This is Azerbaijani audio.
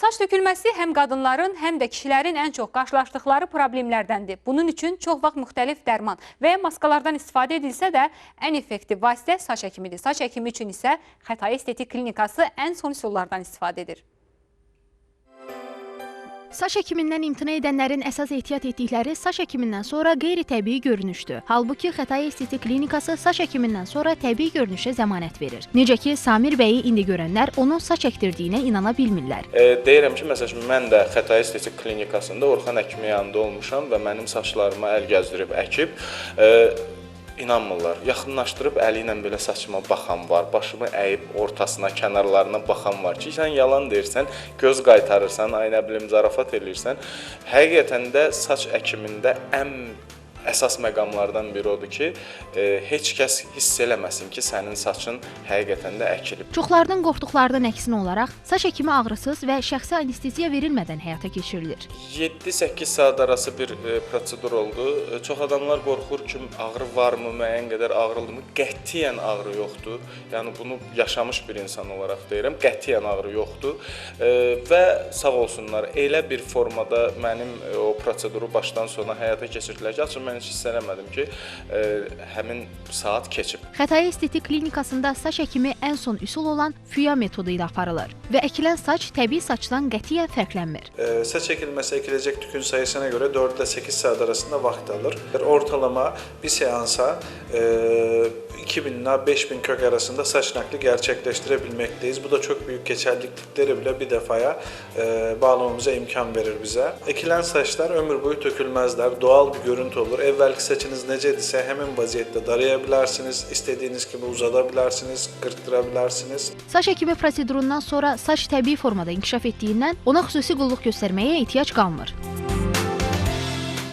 Saç tökülməsi həm qadınların, həm də kişilərin ən çox qarşılaşdıqları problemlərdəndir. Bunun üçün çox vaxt müxtəlif dərman və ya maskalardan istifadə edilsə də ən effektiv vasitə saç əkimidir. Saç əkimi üçün isə Xətai Estetik Klinikası ən son üsullardan istifadə edir. Saç əkimindən imtina edənlərin əsas ehtiyat etdikləri saç əkimindən sonra qeyri-təbii görünüşdür. Halbuki Xətai Estetik Klinikası saç əkimindən sonra təbii görünüşə zəmanət verir. Necə ki, Samir bəyi indi görənlər onun saç əkdirdiyinə inana bilmirlər. Deyirəm ki, məsələn, mən də Xətai Estetik Klinikasında Orxan həkimi yanında olmuşam və mənim saçlarıma əl gəzdirib əkib, inanmırlar. Yaxınlaşdırıb əli ilə belə saçıma baxan var, başımı əyib ortasına, kənarlarına baxan var ki, sən yalan deyirsən, göz qaytarırsan, ay nə bilim, zarafat eləyirsən. Həqiqətən də saç əkimində ən əsas məqamlardan biri odur ki, heç kəs hiss eləməsin ki, sənin saçın həqiqətən də əkilib. Çoxlarının qorxduqlarından əksinə olaraq, saç əkimi ağrısız və şəxsi anesteziya verilmədən həyata keçirilir. 7-8 saat arası bir prosedur oldu. Çox adamlar qorxur ki, ağrı varmı, müəyyən qədər ağrılıdır mı? Qətiyyən ağrı yoxdur. Yəni bunu yaşamış bir insan olaraq deyirəm, qətiyyən ağrı yoxdur. Və sağ olsunlar, elə bir formada mənim o proseduru başdan sona həyata keçirdilər ki, mən heç hiss eləmədim ki, həmin saat keçib. Xətai Estetik Klinikasında saç əkimi ən son üsul olan füya metodu ilə aparılır və əkilən saç təbii saçdan qətiyyən fərqlənmir. Saç əkilməsi əkiləcək tükün sayısına görə 4 ilə 8 saat arasında vaxt alır. Ortalama bir seansa 2000 ilə 5000 kök arasında saç nakli gerçekleştirebilmekteyiz. Bu da çok büyük geçerlilikleri bile bir defaya bağlamamıza imkan verir bize. Ekilen saçlar ömür boyu tökülmezler. Doğal bir görüntü olur. Evvelki saçınız necediyse hemen vaziyette darayabilirsiniz. İstediğiniz gibi uzadabilirsiniz, kırptırabilirsiniz. Saç əkimi prosedurundan sonra saç təbii formada inkişaf etdiyindən ona xüsusi qulluq göstərməyə ehtiyac qalmır.